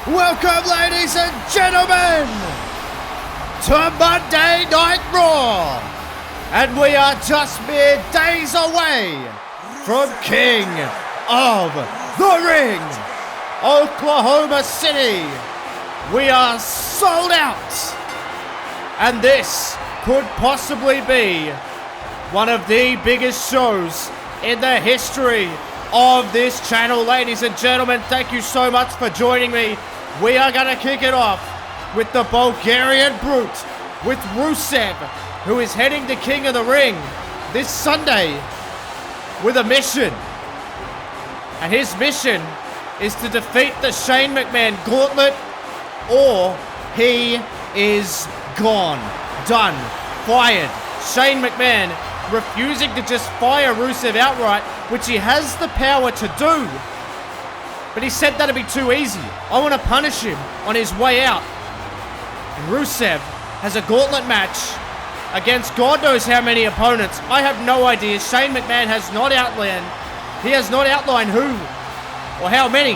Welcome, ladies and gentlemen, to Monday Night Raw. And we are just mere days away from King of the Ring, Oklahoma City. We are sold out. And this could possibly be one of the biggest shows in the history of this channel. Ladies and gentlemen, thank you so much for joining me. We are going to kick it off with the Bulgarian Brute, with Rusev, who is heading to King of the Ring this Sunday with a mission. And his mission is to defeat the Shane McMahon gauntlet, or he is gone, done, fired. Shane McMahon refusing to just fire Rusev outright, which he has the power to do. But he said that'd be too easy. I want to punish him on his way out. And Rusev has a gauntlet match against God knows how many opponents. I have no idea. Shane McMahon has not outlined. He has not outlined who or how many.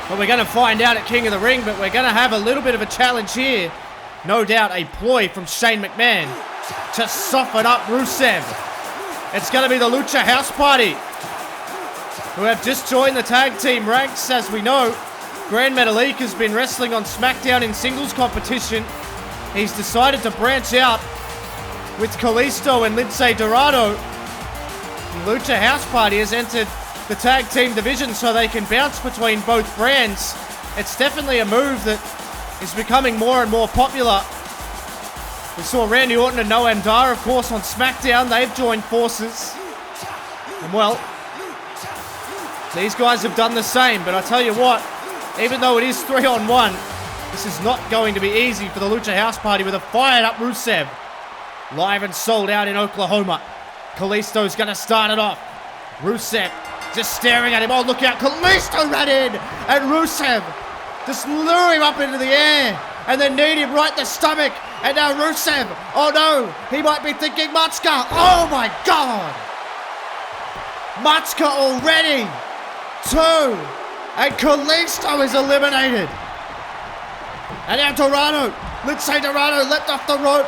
But we're going to find out at King of the Ring. But we're going to have a little bit of a challenge here. No doubt a ploy from Shane McMahon to soften up Rusev. It's going to be the Lucha House Party, who have just joined the tag team ranks. As we know, Grand Metalik has been wrestling on SmackDown in singles competition. He's decided to branch out with Kalisto and Lince Dorado. The Lucha House Party has entered the tag team division so they can bounce between both brands. It's definitely a move that is becoming more and more popular. We saw Randy Orton and Noam Dar, of course, on SmackDown. They've joined forces. And well, these guys have done the same. But I tell you what, even though it is 3-on-1, this is not going to be easy for the Lucha House Party with a fired-up Rusev. Live and sold out in Oklahoma. Kalisto's going to start it off. Rusev just staring at him. Oh, look out. Kalisto ran in. And Rusev just lure him up into the air. And then kneed him right in the stomach. And now Rusev. Oh, no. He might be thinking Matska. Oh, my God. Matska already. 2. And Kalisto is eliminated. And now Dorado. Lince Dorado leapt off the rope.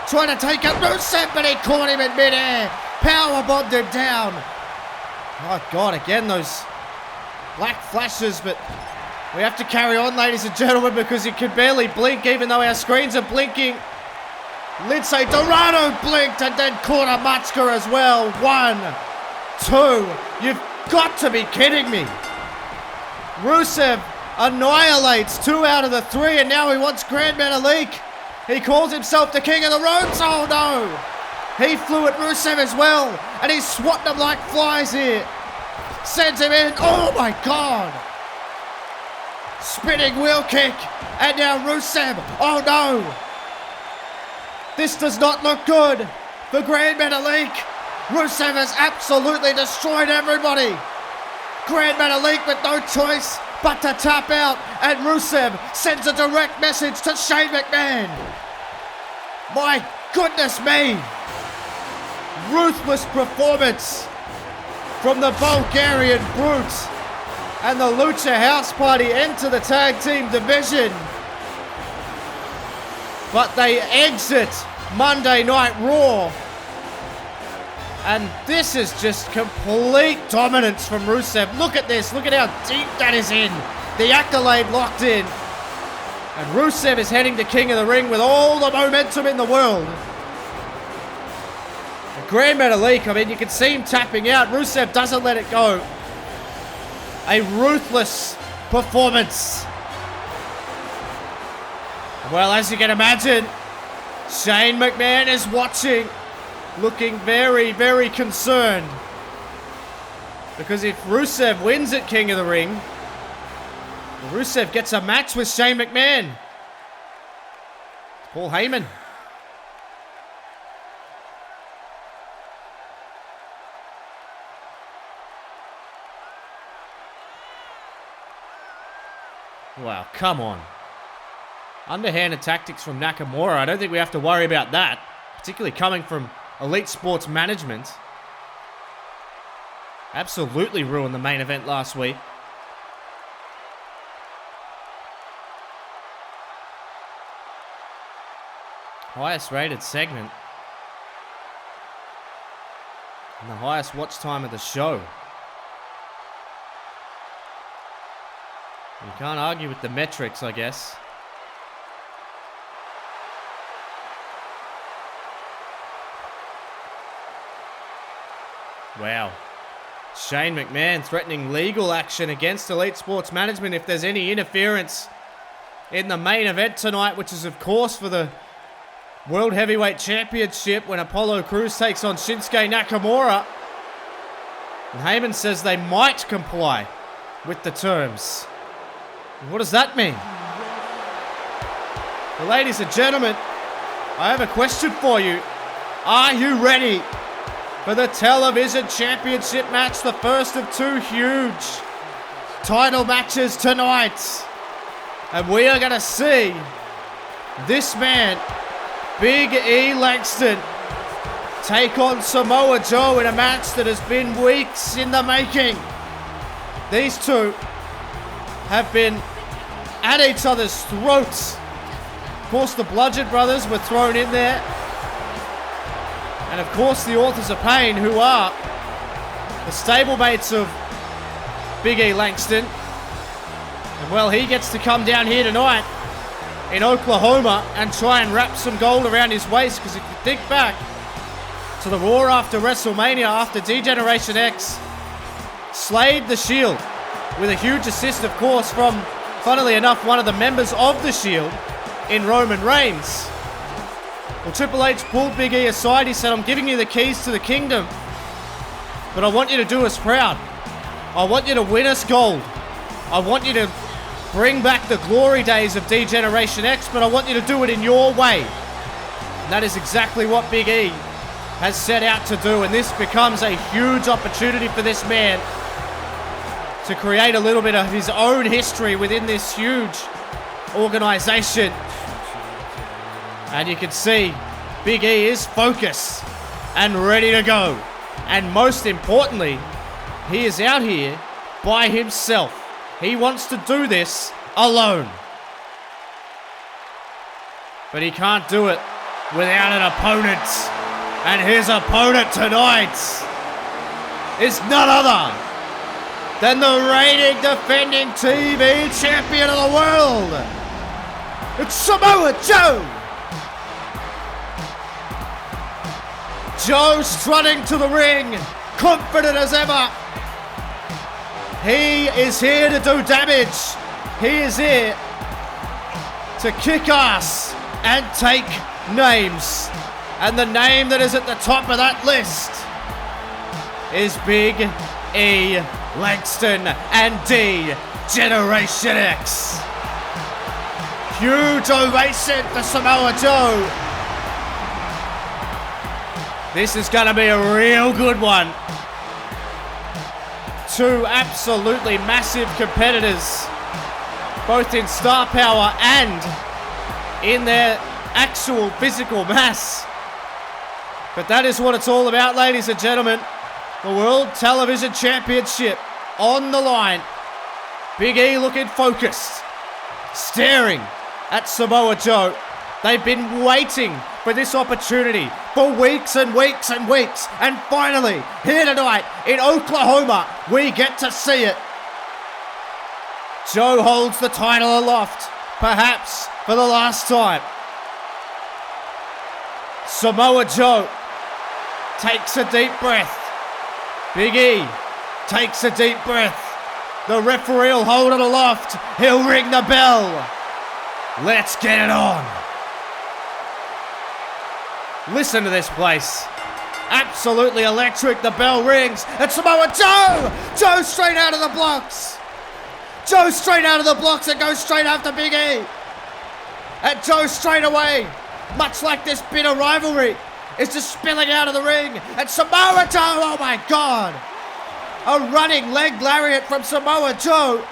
Trying to take out Rusev, but he caught him in midair. Powerbombed him down. Oh, God, again, those black flashes, but we have to carry on, ladies and gentlemen, because he can barely blink, even though our screens are blinking. Lince Dorado blinked and then caught a Matska as well. 1, 2. You've got to be kidding me. Rusev annihilates 2 out of the 3, and now he wants Grand Metalik. He calls himself the King of the Roads. Oh, no. He flew at Rusev as well, and he's swatting them like flies here. Sends him in. Oh, my God. Spinning wheel kick. And now Rusev. Oh, no. This does not look good for Grand Metalik. Rusev has absolutely destroyed everybody. Grand Metalik with no choice but to tap out. And Rusev sends a direct message to Shane McMahon. My goodness me. Ruthless performance from the Bulgarian Brute. And the Lucha House Party enter the tag team division. But they exit Monday Night Raw. And this is just complete dominance from Rusev. Look at this. Look at how deep that is in. The accolade locked in. And Rusev is heading to King of the Ring with all the momentum in the world. And Grand Metalik, I mean, you can see him tapping out. Rusev doesn't let it go. A ruthless performance. Well, as you can imagine, Shane McMahon is watching, looking very, very concerned. Because if Rusev wins at King of the Ring, Rusev gets a match with Shane McMahon. Paul Heyman. Wow, come on. Underhanded tactics from Nakamura. I don't think we have to worry about that. Particularly coming from Elite Sports Management. Absolutely ruined the main event last week. Highest rated segment. And the highest watch time of the show. You can't argue with the metrics, I guess. Wow. Shane McMahon threatening legal action against Elite Sports Management if there's any interference in the main event tonight, which is, of course, for the World Heavyweight Championship when Apollo Crews takes on Shinsuke Nakamura. And Heyman says they might comply with the terms. What does that mean? Well, ladies and gentlemen, I have a question for you. Are you ready for the Television Championship match, the first of two huge title matches tonight? And we are going to see this man, Big E Langston, take on Samoa Joe in a match that has been weeks in the making. These two have been at each other's throats. Of course, the Bludgeon Brothers were thrown in there. And of course, the Authors of Pain, who are the stablemates of Big E Langston. And well, he gets to come down here tonight in Oklahoma and try and wrap some gold around his waist, because if you think back to the Raw after WrestleMania, after D-Generation X slayed the Shield with a huge assist, of course, from, funnily enough, one of the members of the Shield in Roman Reigns. Well, Triple H pulled Big E aside. He said, I'm giving you the keys to the kingdom, but I want you to do us proud. I want you to win us gold. I want you to bring back the glory days of D-Generation X, but I want you to do it in your way. And that is exactly what Big E has set out to do, and this becomes a huge opportunity for this man to create a little bit of his own history within this huge organization. And you can see Big E is focused and ready to go. And most importantly, he is out here by himself. He wants to do this alone. But he can't do it without an opponent. And his opponent tonight is none other than the reigning defending TV champion of the world. It's Samoa Joe. Joe strutting to the ring, confident as ever. He is here to do damage. He is here to kick ass and take names. And the name that is at the top of that list is Big E Langston and D-Generation X. Huge ovation for Samoa Joe. This is going to be a real good one. Two absolutely massive competitors, both in star power and in their actual physical mass. But that is what it's all about, ladies and gentlemen. The World Television Championship on the line. Big E looking focused, staring at Samoa Joe. They've been waiting for this opportunity for weeks and weeks and weeks. And finally, here tonight in Oklahoma, we get to see it. Joe holds the title aloft, perhaps for the last time. Samoa Joe takes a deep breath. Big E takes a deep breath. The referee will hold it aloft. He'll ring the bell. Let's get it on. Listen to this place. Absolutely electric. The bell rings. And Samoa Joe! Joe straight out of the blocks. Joe straight out of the blocks and goes straight after Big E. And Joe straight away, much like this bitter rivalry, is just spilling out of the ring. And Samoa Joe, oh my God. A running leg lariat from Samoa Joe.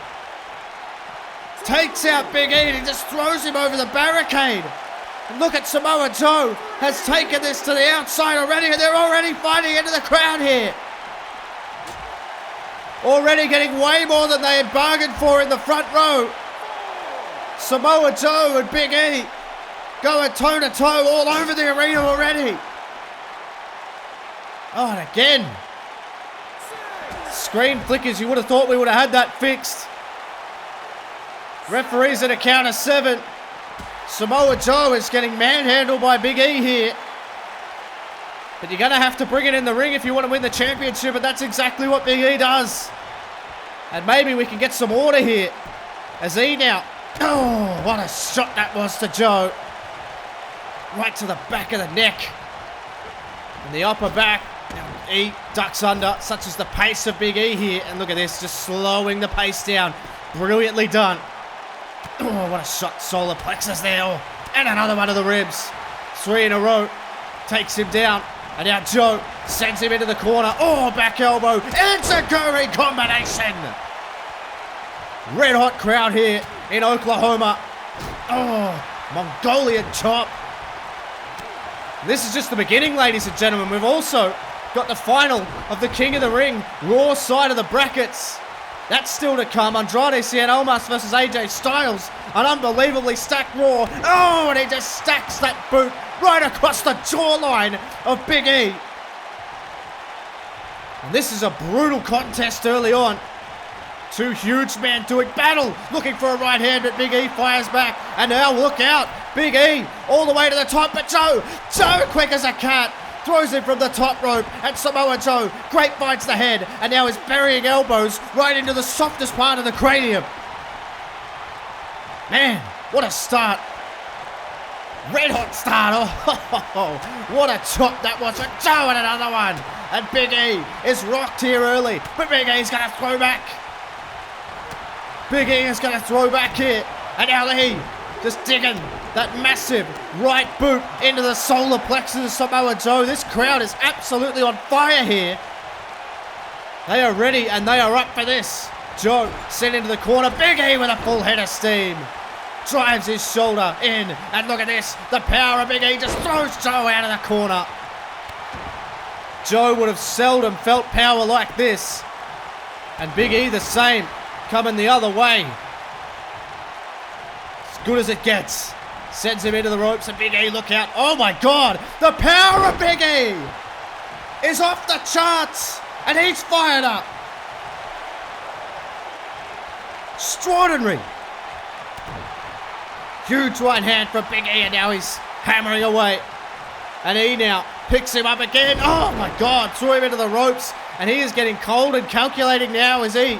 Takes out Big E and he just throws him over the barricade. And look at Samoa Joe has taken this to the outside already, and they're already fighting into the crowd here. Already getting way more than they had bargained for in the front row. Samoa Joe and Big E going toe-to-toe all over the arena already. Oh, and again. Screen flickers. You would have thought we would have had that fixed. Referees at a count of 7. Samoa Joe is getting manhandled by Big E here. But you're going to have to bring it in the ring if you want to win the championship, and that's exactly what Big E does. And maybe we can get some order here. As E now... Oh, what a shot that was to Joe. Right to the back of the neck. And the upper back. E ducks under. Such is the pace of Big E here. And look at this, just slowing the pace down. Brilliantly done. Oh, what a shot. Solar plexus there. Oh, and another one of the ribs. 3 in a row. Takes him down. And now Joe sends him into the corner. Oh, back elbow. Enziguri combination. Red hot crowd here in Oklahoma. Oh, Mongolian chop. This is just the beginning, ladies and gentlemen. We've also got the final of the King of the Ring Raw side of the brackets. That's still to come. Andrade and Almas versus AJ Styles. An unbelievably stacked Raw. Oh, and he just stacks that boot right across the jawline of Big E. And this is a brutal contest early on. 2 huge men doing battle, looking for a right hand, but Big E fires back. And now look out, Big E all the way to the top, but Joe quick as a cat. Throws him from the top rope, and Samoa Joe grapevines the head, and now is burying elbows right into the softest part of the cranium. Man, what a start. Red hot start. Oh, what a chop that was for Joe, and another one. And Big E is rocked here early, but Big E's going to throw back. Big E is going to throw back here, and now he just digging that massive right boot into the solar plexus of Samoa Joe. This crowd is absolutely on fire here. They are ready and they are up for this. Joe sent into the corner. Big E with a full head of steam. Drives his shoulder in. And look at this. The power of Big E just throws Joe out of the corner. Joe would have seldom felt power like this. And Big E the same. Coming the other way. Good as it gets. Sends him into the ropes, and Big E, look out. Oh my God, the power of Big E is off the charts, and he's fired up. Extraordinary. Huge right hand from Big E, and now he's hammering away. And E now picks him up again. Oh my God, threw him into the ropes, and he is getting cold and calculating now as he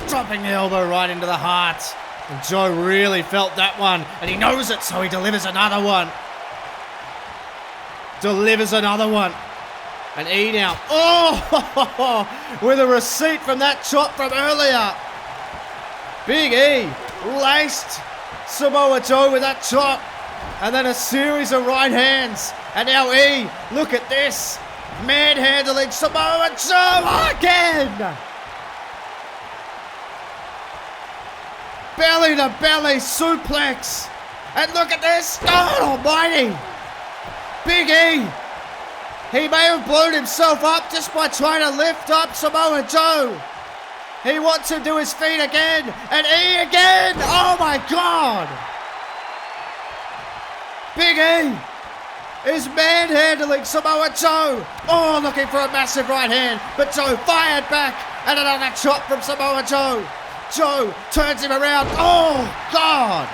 dropping the elbow right into the heart. And Joe really felt that one, and he knows it, so he delivers another one. And E now, with a receipt from that chop from earlier. Big E laced Samoa Joe with that chop, and then a series of right hands. And now E, look at this, manhandling Samoa Joe again. Belly to belly suplex. And look at this. God almighty. Big E. He may have blown himself up just by trying to lift up Samoa Joe. He wants him to his feet again. And E again. Oh my God. Big E is manhandling Samoa Joe. Oh, looking for a massive right hand. But Joe fired back. And another chop from Samoa Joe. Joe turns him around. Oh, God.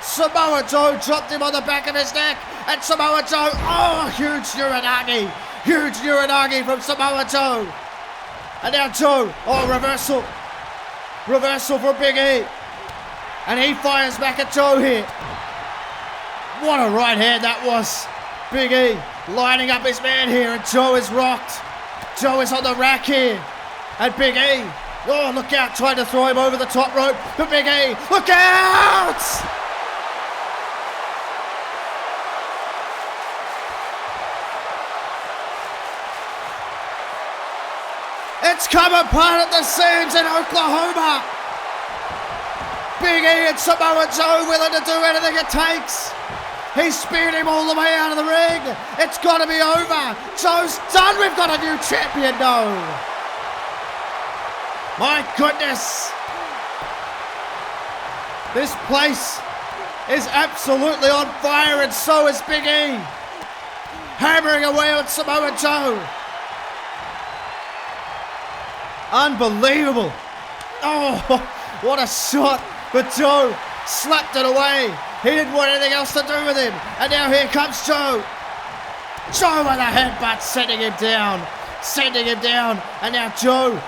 Samoa Joe dropped him on the back of his neck. And Samoa Joe, huge Uranagi. Huge Uranagi from Samoa Joe. And now Joe, reversal. Reversal for Big E. And he fires back at Joe here. What a right hand that was. Big E lining up his man here, and Joe is rocked. Joe is on the rack here. And Big E, look out, trying to throw him over the top rope. But Big E, look out! It's come apart at the seams in Oklahoma. Big E and Samoa Joe willing to do anything it takes. He speared him all the way out of the ring. It's got to be over. Joe's done. We've got a new champion now. My goodness. This place is absolutely on fire, and so is Big E. Hammering away on Samoa Joe. Unbelievable. Oh, what a shot. But Joe slapped it away. He didn't want anything else to do with him. And now here comes Joe. Joe with a headbutt, sending him down. Sending him down. And now Joe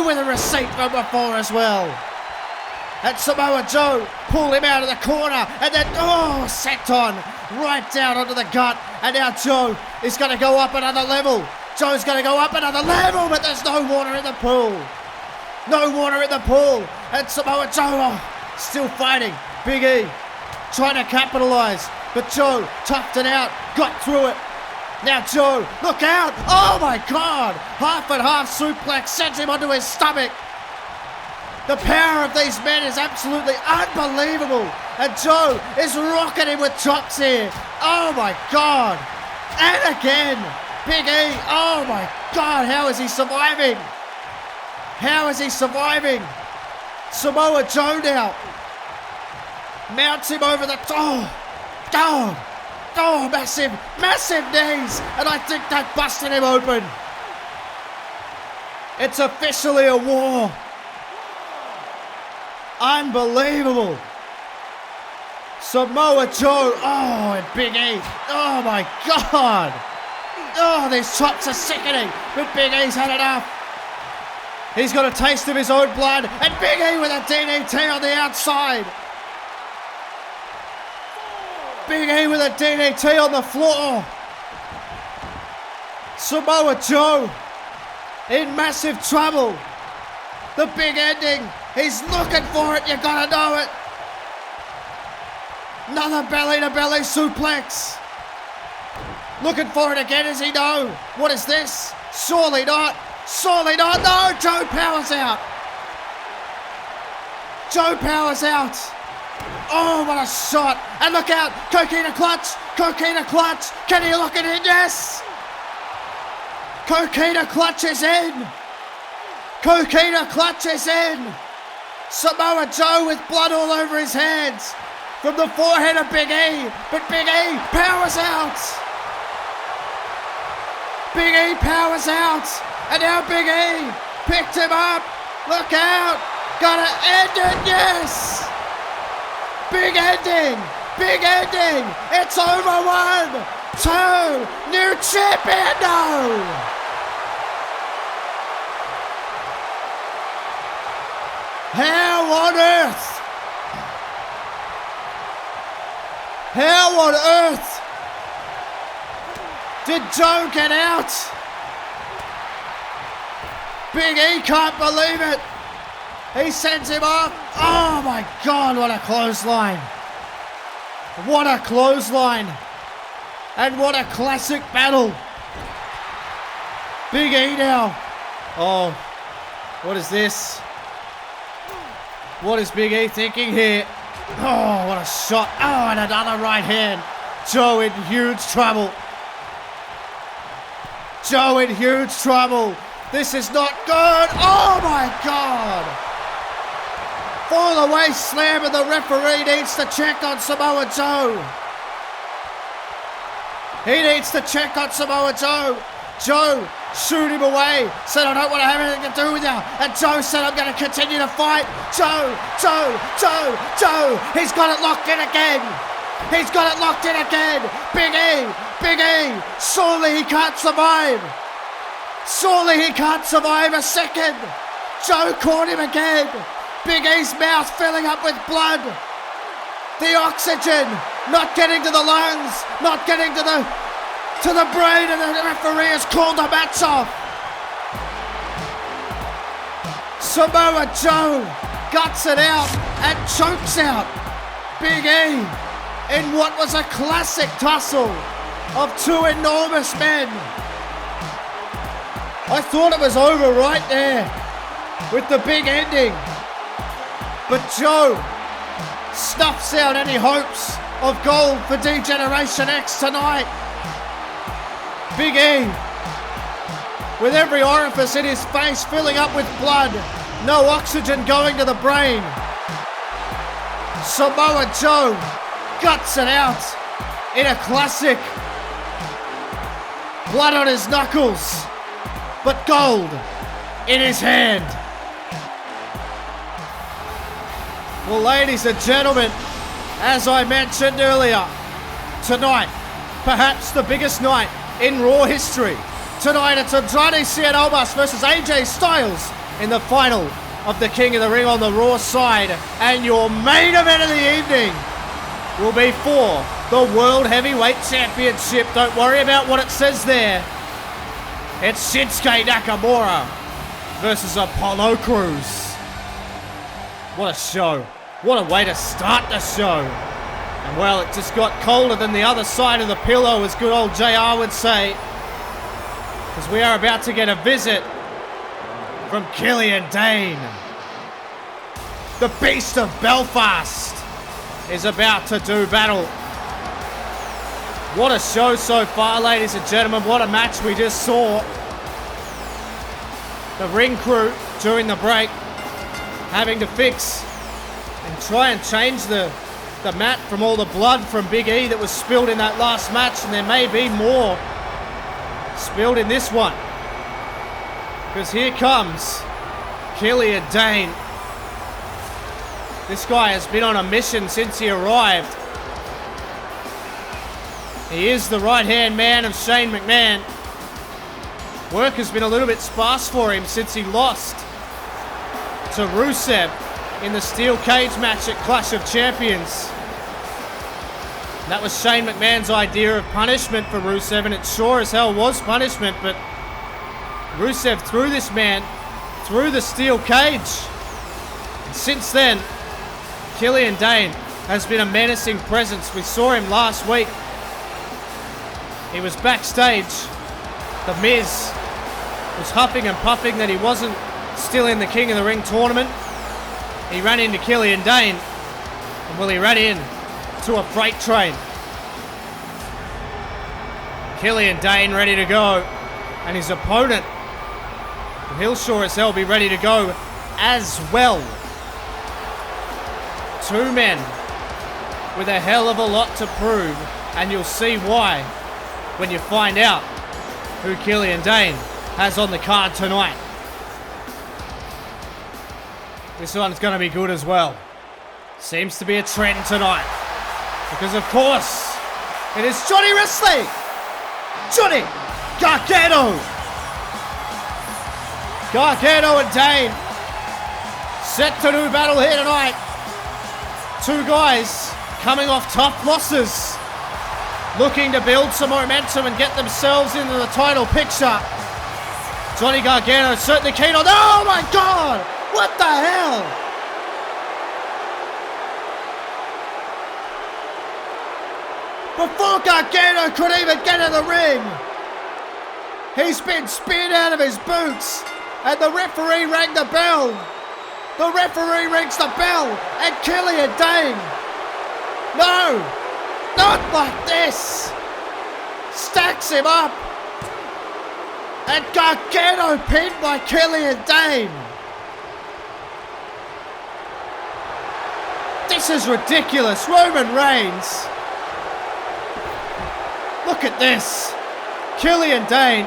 with a receipt from before as well. And Samoa Joe pulled him out of the corner. And then, sent on right down onto the gut. And now Joe is going to go up another level. Joe's going to go up another level, but there's no water in the pool. No water in the pool. And Samoa Joe still fighting. Big E trying to capitalise. But Joe toughed it out, got through it. Now Joe, look out. Oh my God. Half and half suplex sends him onto his stomach. The power of these men is absolutely unbelievable. And Joe is rocking him with chops here. Oh my God. And again. Big E, oh my God, how is he surviving? How is he surviving? Samoa Joe now mounts him over the massive knees, and I think that busted him open. It's officially a war. Unbelievable. Samoa Joe, and Big E, oh my God. Oh, these chops are sickening, but Big E's had enough. He's got a taste of his own blood, and Big E with a DDT on the outside. Big E with a DDT on the floor. Samoa Joe in massive trouble. The big ending, he's looking for it, you gotta know it. Another belly-to-belly suplex. Looking for it again, does he know? What is this? Surely not. Surely not. No, Joe powers out. Joe powers out. Oh, what a shot. And look out. Coquina clutch. Coquina clutch. Can he lock it in? Yes. Coquina clutch is in. Coquina clutch is in. Samoa Joe with blood all over his hands from the forehead of Big E. But Big E powers out. Big E powers out, and now Big E picked him up. Look out, gonna end it, yes! Big ending, it's over. 1, 2, new champion, no! How on earth? How on earth did Joe get out? Big E can't believe it. He sends him off. Oh my God, what a clothesline. What a clothesline. And what a classic battle. Big E now. Oh, what is this? What is Big E thinking here? Oh, what a shot. Oh, and another right hand. Joe in huge trouble. Joe in huge trouble. This is not good. Oh my God. Fall away slam, and the referee needs to check on Samoa Joe. He needs to check on Samoa Joe. Joe, shoot him away. Said, I don't want to have anything to do with you. And Joe said, I'm going to continue to fight. Joe. He's got it locked in again. He's got it locked in again. Big E. Surely he can't survive. Surely he can't survive a second. Joe caught him again. Big E's mouth filling up with blood. The oxygen not getting to the lungs, not getting to the brain, and the referee has called the match off. Samoa Joe guts it out and chokes out Big E in what was a classic tussle of two enormous men. I thought it was over right there with the big ending, but Joe snuffs out any hopes of gold for D-Generation X tonight. Big E, with every orifice in his face filling up with blood, no oxygen going to the brain. Samoa Joe guts it out in a classic. Blood on his knuckles, but gold in his hand. Well, ladies and gentlemen, as I mentioned earlier, tonight, perhaps the biggest night in Raw history. Tonight it's Andrade and Almas versus AJ Styles in the final of the King of the Ring on the Raw side. And your main event of the evening will be for the World Heavyweight Championship. Don't worry about what it says there. It's Shinsuke Nakamura versus Apollo Crews. What a show. What a way to start the show. And well, it just got colder than the other side of the pillow, as good old JR would say. Because we are about to get a visit from Killian Dain. The Beast of Belfast is about to do battle. What a show so far, ladies and gentlemen. What a match we just saw. The ring crew, during the break, having to fix and try and change the mat from all the blood from Big E that was spilled in that last match, and there may be more spilled in this one. Because here comes Killian Dain. This guy has been on a mission since he arrived. He is the right-hand man of Shane McMahon. Work has been a little bit sparse for him since he lost to Rusev in the steel cage match at Clash of Champions. And that was Shane McMahon's idea of punishment for Rusev, and it sure as hell was punishment, but Rusev threw this man through the steel cage. And since then, Killian Dain has been a menacing presence. We saw him last week. He was backstage. The Miz was huffing and puffing that he wasn't still in the King of the Ring tournament. He ran into Killian Dain, and well, he ran in to a freight train. Killian Dain ready to go, and his opponent, he'll sure as hell be ready to go as well. Two men with a hell of a lot to prove, and you'll see why when you find out who Killian Dain has on the card tonight. This one's going to be good as well. Seems to be a trend tonight. Because of course, it is Johnny Wrestling! Johnny Gargano! Gargano and Dain set to do battle here tonight. Two guys coming off tough losses, looking to build some momentum and get themselves into the title picture. Johnny Gargano certainly keen on... Oh my God! What the hell? Before Gargano could even get in the ring, he's been speared out of his boots, and the referee rang the bell. The referee rings the bell, and Killian Dain, no, not like this, stacks him up, and Gargano pinned by Killian Dain. This is ridiculous. Roman Reigns. Look at this. Killian Dain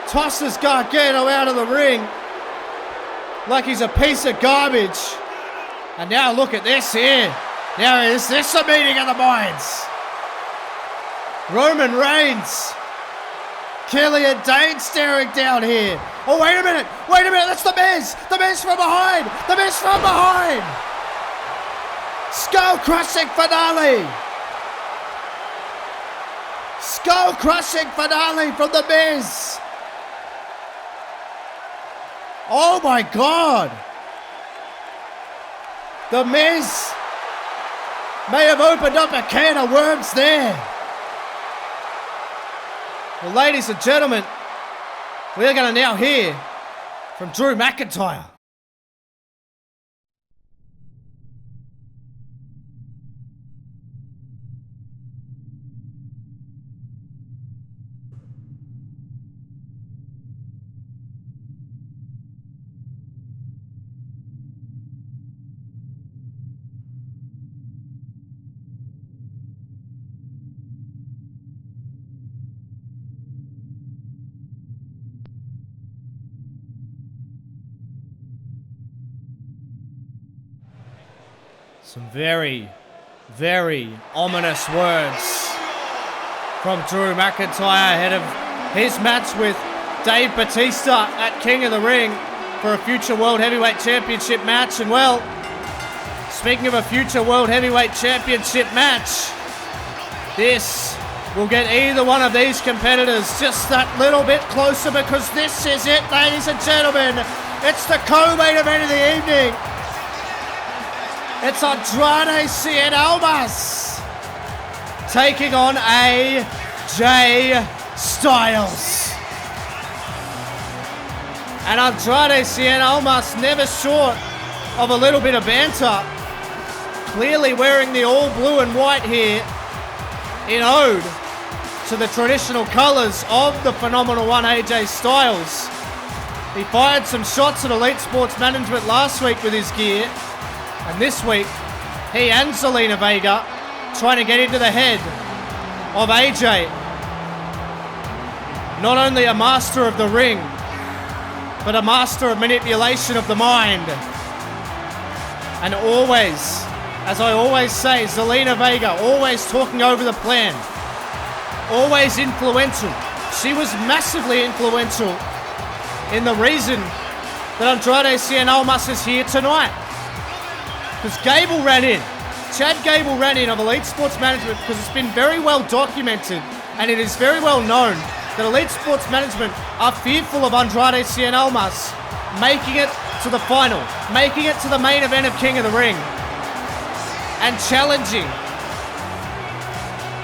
tosses Gargano out of the ring like he's a piece of garbage. And now look at this here. Now is this a meeting of the minds? Roman Reigns. Killian Dain staring down here. Oh, wait a minute. Wait a minute. That's The Miz. The Miz from behind. The Miz from behind. Skull-crushing finale. Skull-crushing finale from The Miz. Oh my God. The Miz may have opened up a can of worms there. Well, ladies and gentlemen, we're going to now hear from Drew McIntyre. Some very, very ominous words from Drew McIntyre ahead of his match with Dave Bautista at King of the Ring for a future World Heavyweight Championship match. And well, speaking of a future World Heavyweight Championship match, this will get either one of these competitors just that little bit closer, because this is it, ladies and gentlemen. It's the co-main event of the evening. It's Andrade and Almas taking on AJ Styles. And Andrade and Almas never short of a little bit of banter. Clearly wearing the all blue and white here in ode to the traditional colours of the phenomenal one AJ Styles. He fired some shots at Elite Sports Management last week with his gear, and this week he and Zelina Vega trying to get into the head of AJ. Not only a master of the ring, but a master of manipulation of the mind. And always, as I always say, Zelina Vega always talking over the plan. Always influential. She was massively influential in the reason that Andrade and Almas is here tonight. Because Gable ran in. Chad Gable ran in of Elite Sports Management, because it's been very well documented and it is very well known that Elite Sports Management are fearful of Andrade and Almas making it to the final, making it to the main event of King of the Ring, and challenging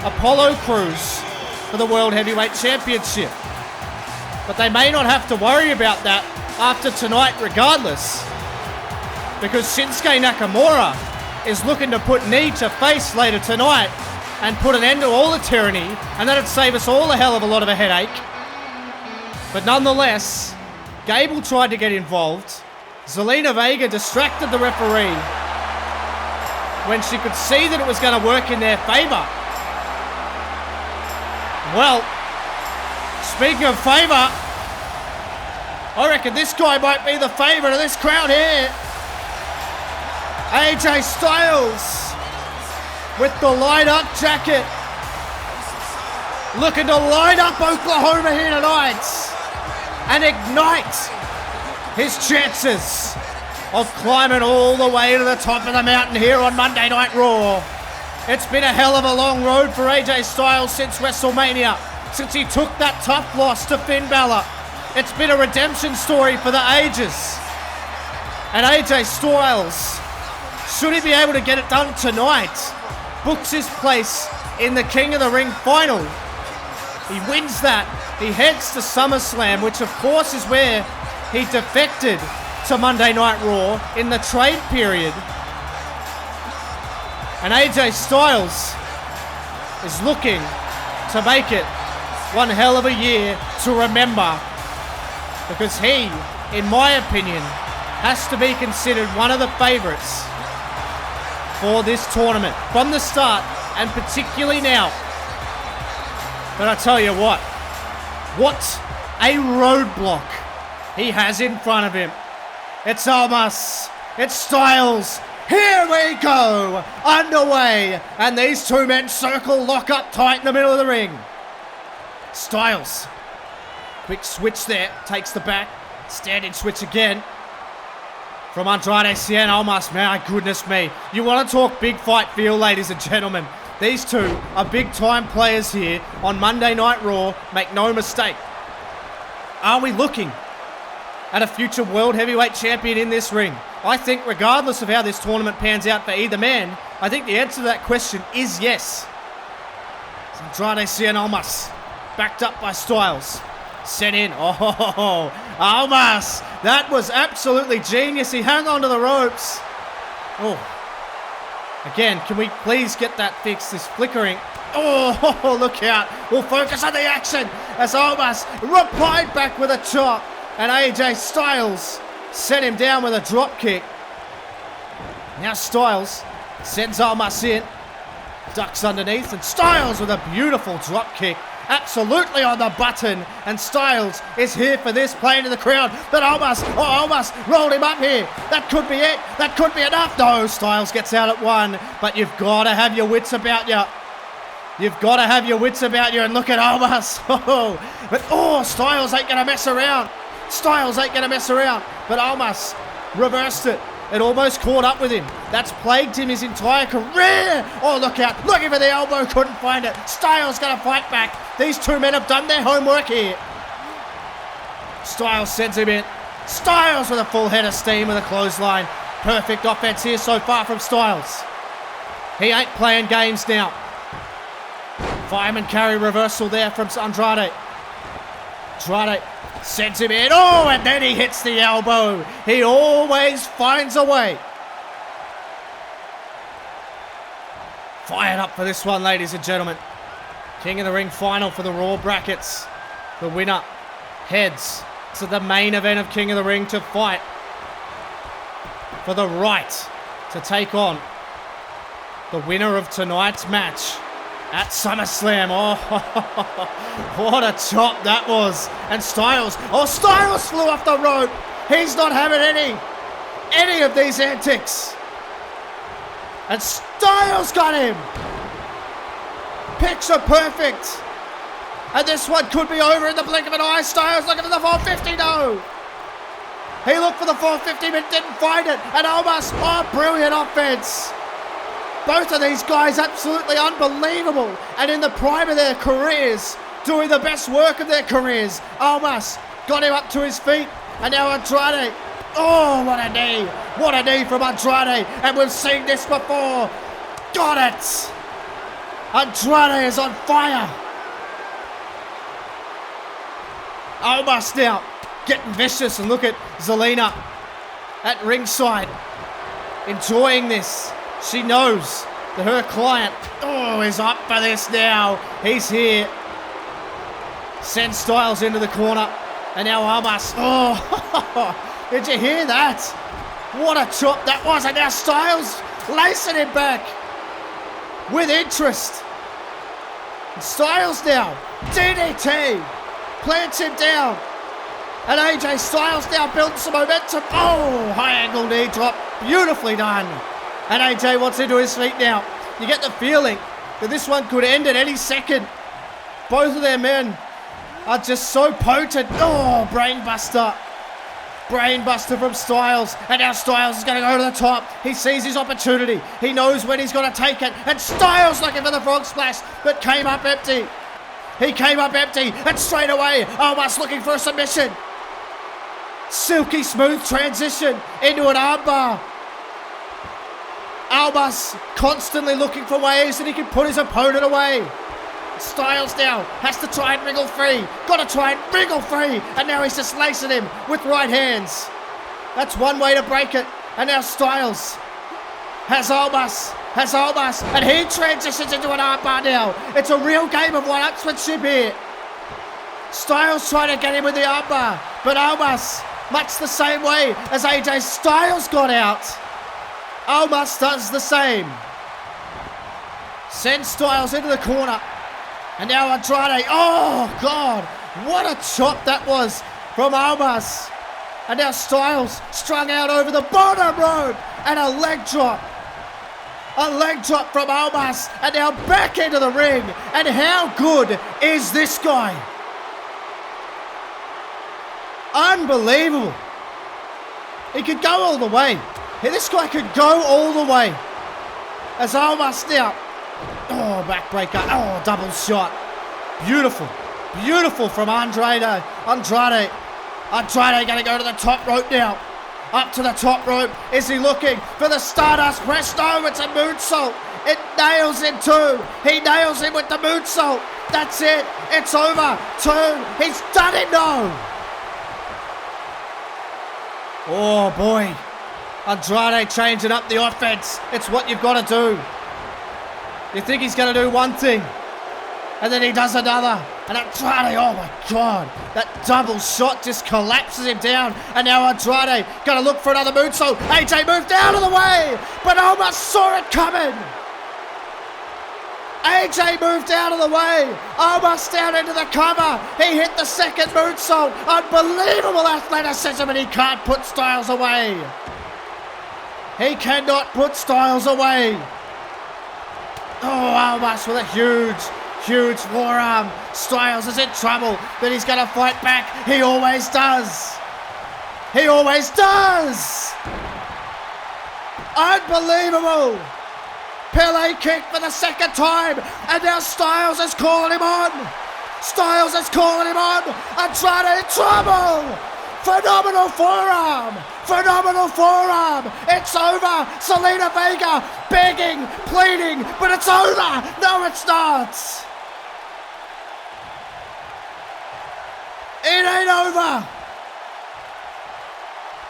Apollo Crews for the World Heavyweight Championship. But they may not have to worry about that after tonight regardless, because Shinsuke Nakamura is looking to put knee to face later tonight and put an end to all the tyranny, and that'd save us all a hell of a lot of a headache. But nonetheless, Gable tried to get involved. Zelina Vega distracted the referee when she could see that it was going to work in their favour. Well, speaking of favour, I reckon this guy might be the favourite of this crowd here. AJ Styles with the light up jacket, looking to light up Oklahoma here tonight and ignite his chances of climbing all the way to the top of the mountain here on Monday Night Raw. It's been a hell of a long road for AJ Styles since WrestleMania, since he took that tough loss to Finn Balor. It's been a redemption story for the ages. And AJ Styles, should he be able to get it done tonight, books his place in the King of the Ring final. He wins that. He heads to SummerSlam, which of course is where he defected to Monday Night Raw in the trade period. And AJ Styles is looking to make it one hell of a year to remember, because he, in my opinion, has to be considered one of the favourites for this tournament from the start, and particularly now. But I tell you what a roadblock he has in front of him. It's Almas, it's Styles. Here we go, underway, and these two men circle, lock up tight in the middle of the ring. Styles, quick switch there, takes the back, standing switch again from Andrade and Almas. My goodness me, you want to talk big fight feel, ladies and gentlemen. These two are big time players here on Monday Night Raw, make no mistake. Are we looking at a future World Heavyweight Champion in this ring? I think regardless of how this tournament pans out for either man, I think the answer to that question is yes. Andrade and Almas, backed up by Styles, sent in. Oh, Almas, that was absolutely genius. He hung on to the ropes. Oh, again, can we please get that fixed, this flickering? Oh, look out. We'll focus on the action as Almas replied back with a chop, and AJ Styles set him down with a drop kick. Now Styles sends Almas in, ducks underneath, and Styles with a beautiful drop kick absolutely on the button. And Styles is here for this, playing to the crowd. But Almas rolled him up here. That could be it. That could be enough. No, Styles gets out at one. But you've got to have your wits about you. You've got to have your wits about you. And look at Almas. But Styles ain't going to mess around. Styles ain't going to mess around. But Almas reversed it. It almost caught up with him. That's plagued him his entire career. Oh, look out. Looking for the elbow. Couldn't find it. Styles going to fight back. These two men have done their homework here. Styles sends him in. Styles with a full head of steam with a clothesline. Perfect offense here so far from Styles. He ain't playing games now. Fireman carry reversal there from Andrade. Andrade sends him in. Oh, and then he hits the elbow. He always finds a way. Fired up for this one, ladies and gentlemen. King of the Ring final for the Raw brackets. The winner heads to the main event of King of the Ring to fight for the right to take on the winner of tonight's match at SummerSlam. Oh, what a chop that was. And Styles flew off the rope. He's not having any of these antics. And Styles got him. Picture perfect. And this one could be over in the blink of an eye. Styles looking for the 450. No. He looked for the 450 but didn't find it. And Almas, brilliant offense. Both of these guys absolutely unbelievable and in the prime of their careers, doing the best work of their careers. Almas got him up to his feet, and now Andrade. Oh, what a knee. What a knee from Andrade, and we've seen this before. Got it. Andrade is on fire. Almas now getting vicious, and look at Zelina at ringside enjoying this. She knows that her client, is up for this now. He's here. Sends Styles into the corner. And now Almas. Did you hear that? What a chop that was. And now Styles lacing him back with interest. And Styles now. DDT. Plants him down. And AJ Styles now builds some momentum. High angle knee drop. Beautifully done. And AJ wants into his feet now. You get the feeling that this one could end at any second. Both of their men are just so potent. Brainbuster. Brainbuster from Styles. And now Styles is going to go to the top. He sees his opportunity. He knows when he's going to take it. And Styles looking for the frog splash, but came up empty. He came up empty, and straight away, Almas looking for a submission. Silky smooth transition into an armbar. Almas constantly looking for ways that he can put his opponent away. Styles now has to try and wriggle free. Got to try and wriggle free. And now he's just lacing him with right hands. That's one way to break it. And now Styles has Almas. And he transitions into an armbar now. It's a real game of one-upsmanship here. Styles trying to get him with the armbar. But Almas, much the same way as AJ Styles got out, Almas does the same. Sends Styles into the corner. And now Andrade. Oh, God. What a chop that was from Almas. And now Styles strung out over the bottom rope. And a leg drop. A leg drop from Almas. And now back into the ring. And how good is this guy? Unbelievable. He could go all the way. This guy could go all the way. As Almas now. Backbreaker. Double shot. Beautiful. Beautiful from Andrade. Andrade going to go to the top rope now. Up to the top rope. Is he looking for the Stardust press? No, it's a moonsault. It nails him too. He nails him with the moonsault. That's it. It's over. 2. He's done it now. Oh, boy. Andrade changing up the offense. It's what you've got to do. You think he's going to do one thing, and then he does another. And Andrade, oh my God, that double shot just collapses him down. And now Andrade going to look for another moonsault. AJ moved out of the way, but Almas saw it coming. AJ moved out of the way. Almas down into the cover. He hit the second moonsault. Unbelievable athleticism, and he can't put Styles away. He cannot put Styles away. Oh, Almas with a huge forearm. Styles is in trouble, but he's going to fight back. He always does. He always does. Unbelievable. Pele kick for the second time, and now Styles is calling him on. Styles is calling him on. Andrade in trouble. Phenomenal forearm. Phenomenal forearm. It's over. Zelina Vega begging, pleading, but it's over. No, it's not. It ain't over.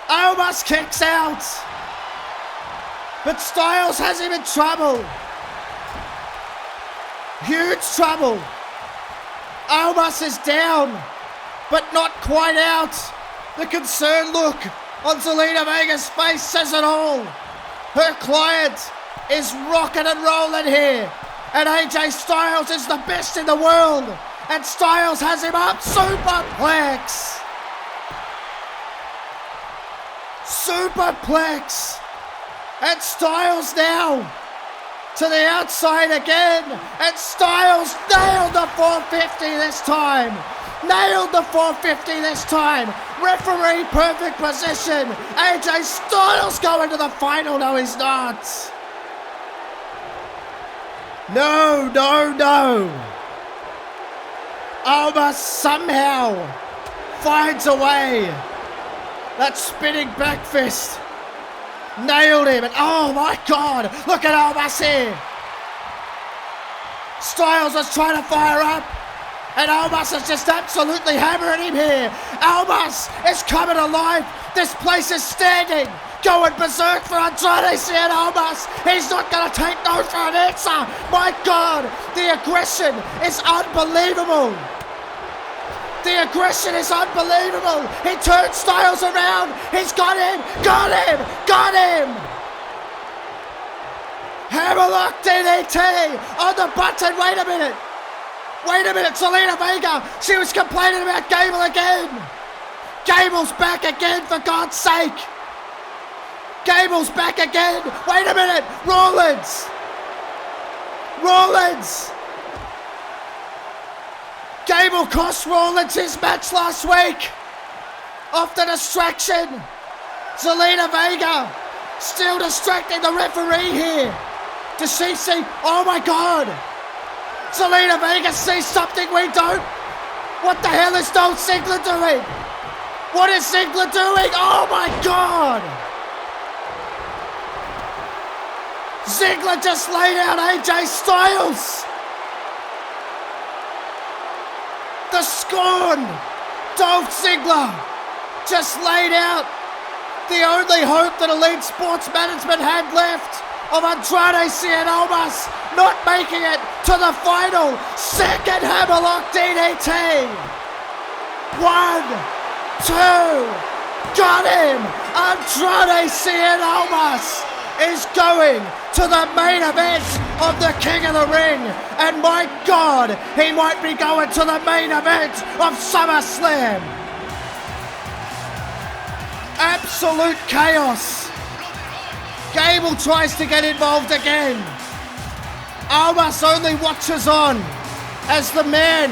Almas kicks out. But Styles has him in trouble. Huge trouble. Almas is down, but not quite out. The concerned look on Zelina Vega's face says it all. Her client is rocking and rolling here. And AJ Styles is the best in the world. And Styles has him up. Superplex. Superplex. And Styles now to the outside again. And Styles nailed the 450 this time. Nailed the 450 this time. Referee perfect position. AJ Styles going to the final. No, he's not. No. Almas somehow finds a way. That spinning back fist. Nailed him, and oh my God, look at Almas here. Styles was trying to fire up, and Almas is just absolutely hammering him here. Almas is coming alive. This place is standing, going berserk for Andrade and Almas. He's not going to take no for an answer. My God, the aggression is unbelievable. The aggression is unbelievable. He turns Styles around. He's got him. Got him. Hammerlock DDT on the button. Wait a minute. Zelina Vega. She was complaining about Gable again. Gable's back again, for God's sake. Gable's back again. Wait a minute. Rollins. Gable cost Rollins his match last week. Off the distraction. Zelina Vega still distracting the referee here. Does she see? Oh my God. Zelina Vega sees something we don't. What the hell is Dolph Ziggler doing? What is Ziggler doing? Oh my God. Ziggler just laid out AJ Styles. The scorn! Dolph Ziggler just laid out the only hope that Elite Sports Management had left of Andrade and Almas not making it to the final. Second hammerlock DDT. 1, 2, got him! Andrade and Almas is going to the main event of the King of the Ring, and my God, he might be going to the main event of SummerSlam. Absolute chaos. Gable tries to get involved again. Almas only watches on as the man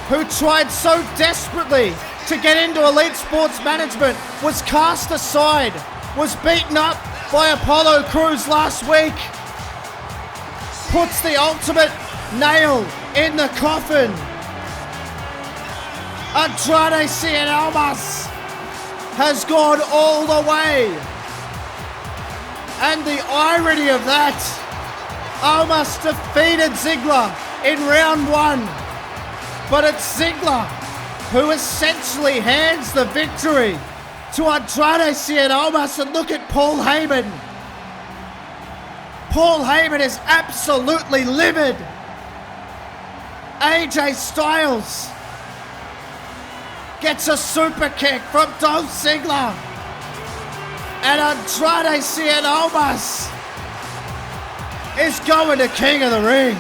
who tried so desperately to get into Elite Sports Management was cast aside, was beaten up by Apollo Crews last week, puts the ultimate nail in the coffin. Andrade and Almas has gone all the way. And the irony of that, Almas defeated Ziggler in round 1. But it's Ziggler who essentially hands the victory to Andrade and Almas. And look at Paul Heyman. Paul Heyman is absolutely livid. AJ Styles gets a super kick from Dolph Ziggler. And Andrade and Almas is going to King of the Ring.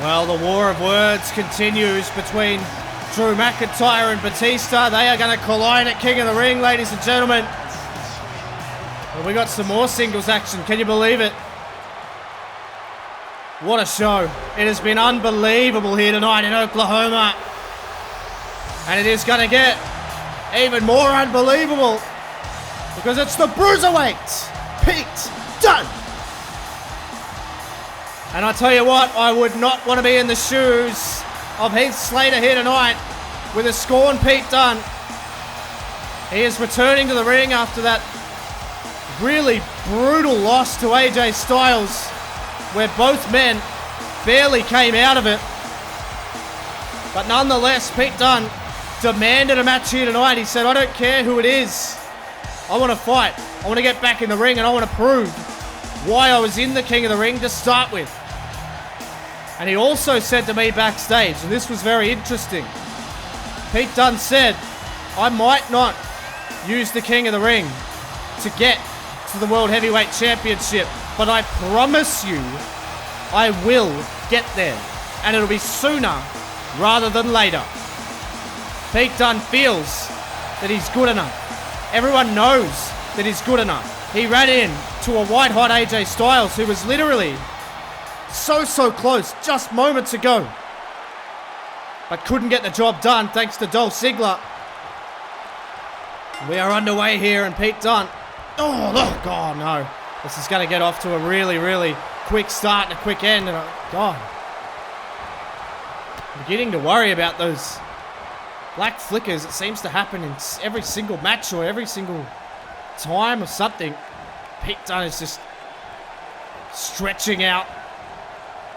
Well, the war of words continues between Drew McIntyre and Batista. They are going to collide at King of the Ring, ladies and gentlemen. Well, we got some more singles action. Can you believe it? What a show. It has been unbelievable here tonight in Oklahoma. And it is going to get even more unbelievable because it's the Bruiserweight, Pete Dunne. And I tell you what, I would not want to be in the shoes of Heath Slater here tonight with a scorned Pete Dunne. He is returning to the ring after that really brutal loss to AJ Styles, where both men barely came out of it. But nonetheless, Pete Dunne demanded a match here tonight. He said, I don't care who it is. I want to fight. I want to get back in the ring and I want to prove why I was in the King of the Ring to start with. And he also said to me backstage, and this was very interesting, Pete Dunne said, I might not use the King of the Ring to get to the World Heavyweight Championship, but I promise you, I will get there. And it'll be sooner rather than later. Pete Dunne feels that he's good enough. Everyone knows that he's good enough. He ran in to a white-hot AJ Styles who was literally so close just moments ago, but couldn't get the job done thanks to Dolph Ziggler. We are underway here and Pete Dunne, oh no, this is going to get off to a really quick start and a quick end, and I'm beginning to worry about those black flickers. It seems to happen in every single match or every single time or something. Pete Dunne is just stretching out.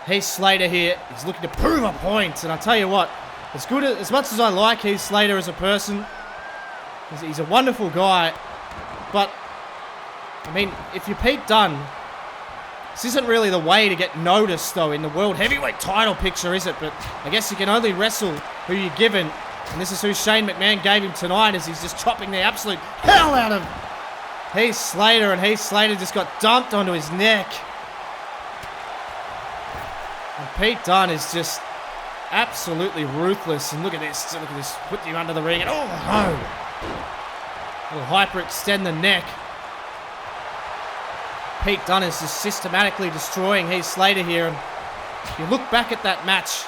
Heath Slater here, he's looking to prove a point, and I tell you what, as much as I like Heath Slater as a person, he's a wonderful guy, but I mean, if you're Pete Dunne, this isn't really the way to get noticed though in the World Heavyweight title picture, is it? But I guess you can only wrestle who you're given, and this is who Shane McMahon gave him tonight, as he's just chopping the absolute hell out of Heath Slater, and Heath Slater just got dumped onto his neck. And Pete Dunne is just absolutely ruthless. And look at this, put him under the ring, and oh no! Will hyperextend the neck. Pete Dunne is just systematically destroying Heath Slater here. And if you look back at that match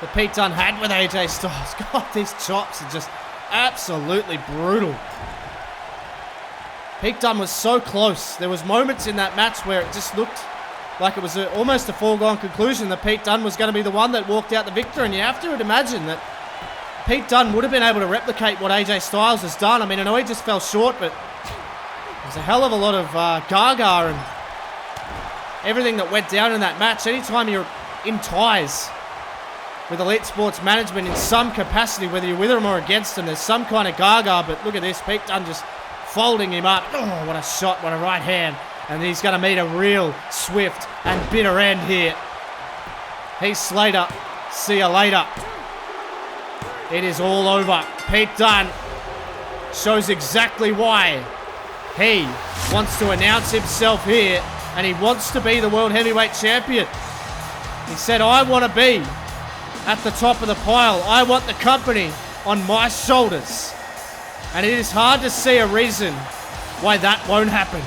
that Pete Dunne had with AJ Styles, God, these chops are just absolutely brutal. Pete Dunne was so close. There was moments in that match where it just looked like it was almost a foregone conclusion that Pete Dunne was going to be the one that walked out the victor. And you have to imagine that Pete Dunne would have been able to replicate what AJ Styles has done. I mean, I know he just fell short, but there's a hell of a lot of gaga and everything that went down in that match. Anytime you're in ties with Elite Sports Management in some capacity, whether you're with them or against them, there's some kind of gaga. But look at this, Pete Dunne just folding him up. Oh, what a shot, what a right hand. And he's going to meet a real swift and bitter end here. Heath Slater, see you later. It is all over. Pete Dunne shows exactly why he wants to announce himself here, and he wants to be the World Heavyweight Champion. He said, I want to be at the top of the pile. I want the company on my shoulders. And it is hard to see a reason why that won't happen.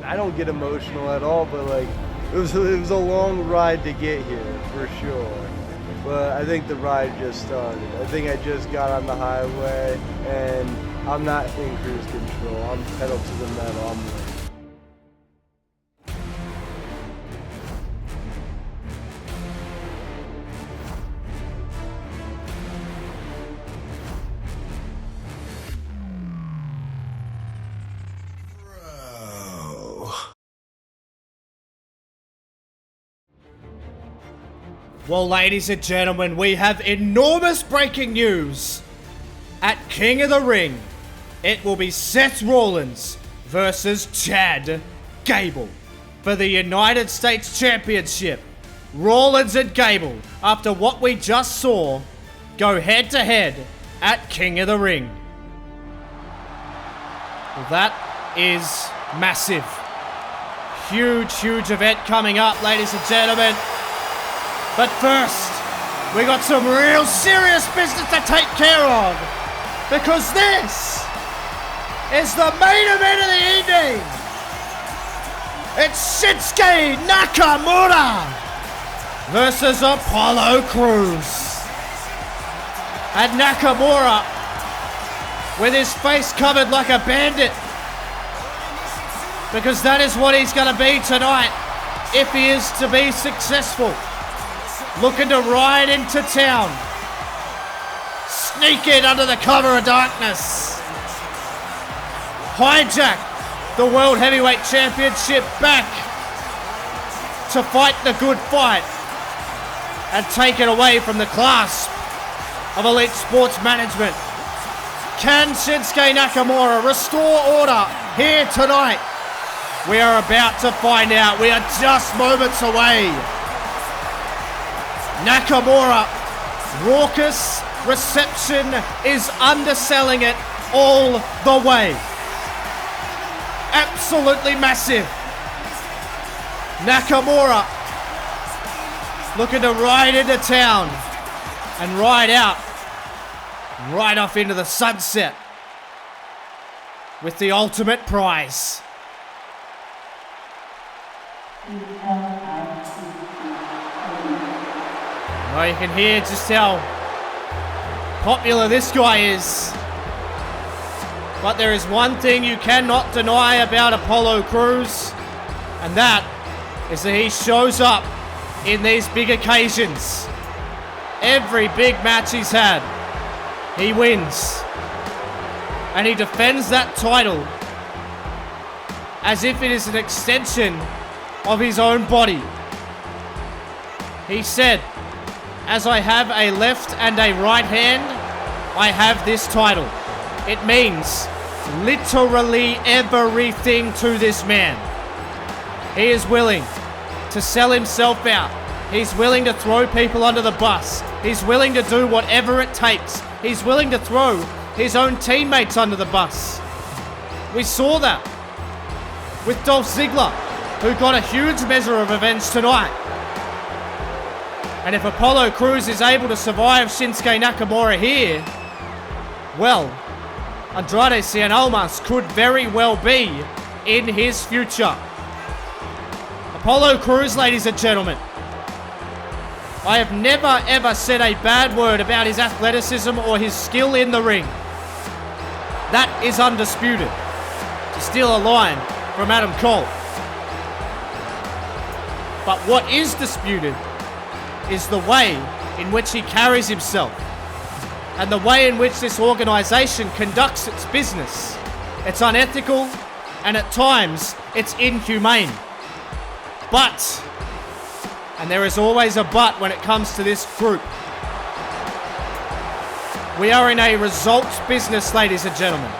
I don't get emotional at all, but like it was a long ride to get here for sure. But I think the ride just started. I think I just got on the highway and I'm not in cruise control. I'm pedal to the metal. I'm winning. Well, ladies and gentlemen, we have enormous breaking news. At King of the Ring, it will be Seth Rollins versus Chad Gable for the United States Championship. Rollins and Gable, after what we just saw, go head to head at King of the Ring. Well, that is massive. Huge event coming up, ladies and gentlemen. But first, we got some real serious business to take care of, because this is the main event of the evening. It's Shinsuke Nakamura versus Apollo Crews. And Nakamura, with his face covered like a bandit, because that is what he's going to be tonight if he is to be successful. Looking to ride into town, sneak in under the cover of darkness, hijack the World Heavyweight Championship back to fight the good fight and take it away from the clasp of Elite Sports Management. Can Shinsuke Nakamura restore order here tonight? We are about to find out. We are just moments away. Nakamura, raucous reception is underselling it all the way. Absolutely massive. Nakamura looking to ride into town and ride out, right off into the sunset with the ultimate prize. Well, you can hear just how popular this guy is. But there is one thing you cannot deny about Apollo Crews, and that is that he shows up in these big occasions. Every big match he's had, he wins. And he defends that title as if it is an extension of his own body. He said, "As I have a left and a right hand, I have this title." It means literally everything to this man. He is willing to sell himself out. He's willing to throw people under the bus. He's willing to do whatever it takes. He's willing to throw his own teammates under the bus. We saw that with Dolph Ziggler, who got a huge measure of revenge tonight. And if Apollo Crews is able to survive Shinsuke Nakamura here, well, Andrade and Almas could very well be in his future. Apollo Crews, ladies and gentlemen. I have never ever said a bad word about his athleticism or his skill in the ring. That is undisputed. To steal a line from Adam Cole. But what is disputed is the way in which he carries himself and the way in which this organization conducts its business. It's unethical, and at times it's inhumane. But, and there is always a but when it comes to this group, we are in a results business, ladies and gentlemen,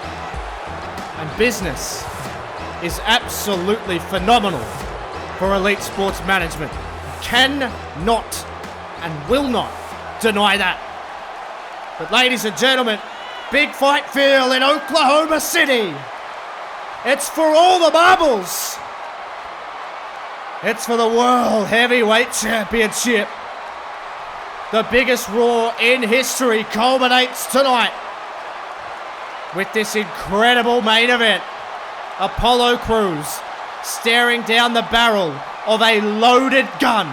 and business is absolutely phenomenal for Elite Sports Management. Cannot and will not deny that. But ladies and gentlemen, big fight feel in Oklahoma City. It's for all the marbles. It's for the World Heavyweight Championship. The biggest Raw in history culminates tonight with this incredible main event. Apollo Crews staring down the barrel of a loaded gun.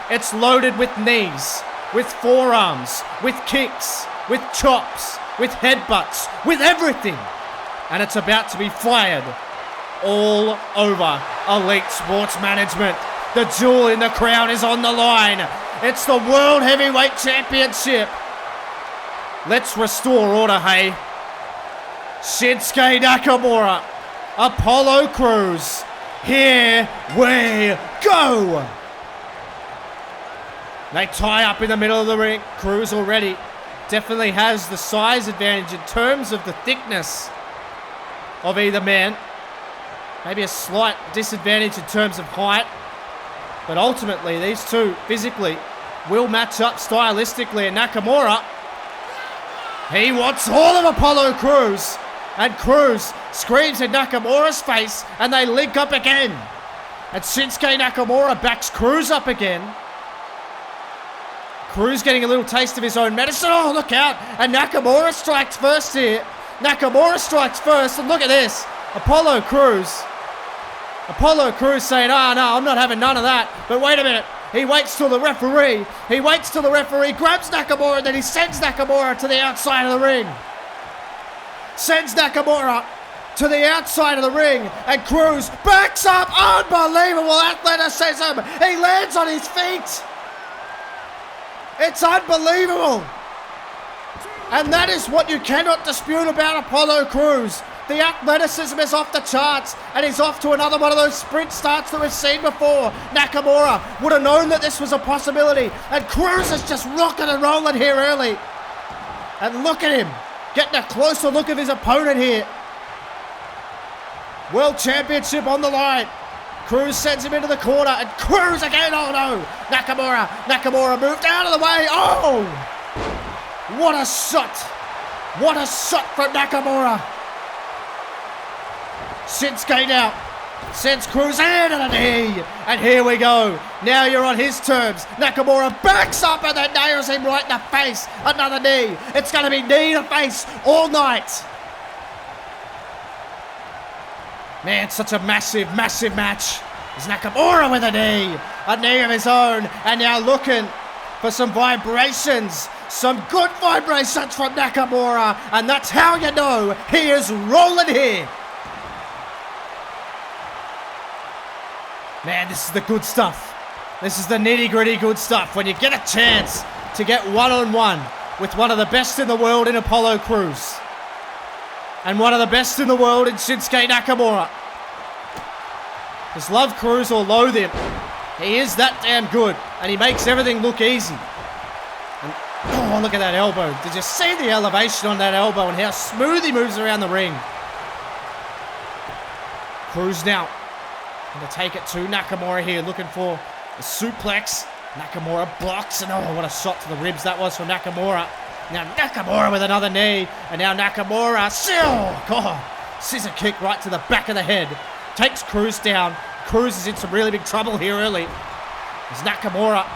It's loaded with knees, with forearms, with kicks, with chops, with headbutts, with everything. And it's about to be fired all over Elite Sports Management. The jewel in the crown is on the line. It's the World Heavyweight Championship. Let's restore order, hey. Shinsuke Nakamura, Apollo Crews, here we go. They tie up in the middle of the ring. Crews already definitely has the size advantage in terms of the thickness of either man. Maybe a slight disadvantage in terms of height. But ultimately, these two physically will match up stylistically. And Nakamura, he wants all of Apollo Crews. And Cruz screams in Nakamura's face, and they link up again. And Shinsuke Nakamura backs Cruz up again. Cruz getting a little taste of his own medicine. Oh, look out. And Nakamura strikes first here. Nakamura strikes first, and look at this. Apollo Crews saying, no, I'm not having none of that. But wait a minute. He waits till the referee. Grabs Nakamura, and then he sends Nakamura to the outside of the ring. Sends Nakamura to the outside of the ring, and Cruz backs up. Unbelievable athleticism. He lands on his feet. It's unbelievable. And that is what you cannot dispute about Apollo Crews. The athleticism is off the charts, and he's off to another one of those sprint starts that we've seen before. Nakamura would have known that this was a possibility, and Cruz is just rocking and rolling here early. And look at him, getting a closer look of his opponent here. World Championship on the line. Cruz sends him into the corner, and Cruz again, oh no! Nakamura moved out of the way, oh! What a shot! What a shot from Nakamura! Shinsuke now sends Cruz in and a knee, and here we go. Now you're on his terms. Nakamura backs up and then nails him right in the face. Another knee. It's going to be knee to face all night. Man, such a massive, massive match. There's Nakamura with a knee of his own, and now looking for some vibrations. Some good vibrations from Nakamura, and that's how you know he is rolling here. Man, this is the good stuff. This is the nitty-gritty good stuff. When you get a chance to get one-on-one with one of the best in the world in Apollo Crews, and one of the best in the world in Shinsuke Nakamura. Just love Cruz or loathe him, he is that damn good, and he makes everything look easy. And, oh, look at that elbow. Did you see the elevation on that elbow and how smooth he moves around the ring? Cruz now going to take it to Nakamura here, looking for a suplex. Nakamura blocks, and oh, what a shot to the ribs that was from Nakamura. Now Nakamura with another knee, and now Nakamura, scissor kick right to the back of the head. Takes Cruz down. Cruz is in some really big trouble here early. There's Nakamura.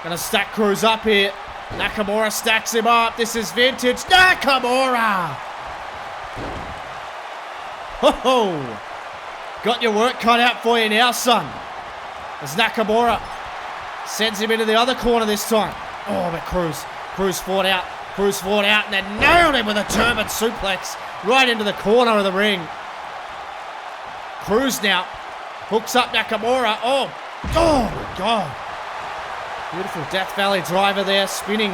Gonna stack Cruz up here. Nakamura stacks him up. This is vintage Nakamura. Got your work cut out for you now, son. As Nakamura sends him into the other corner this time. Oh, but Cruz fought out. And then nailed him with a German suplex right into the corner of the ring. Cruz now hooks up Nakamura. Oh my God. Beautiful Death Valley driver there, spinning.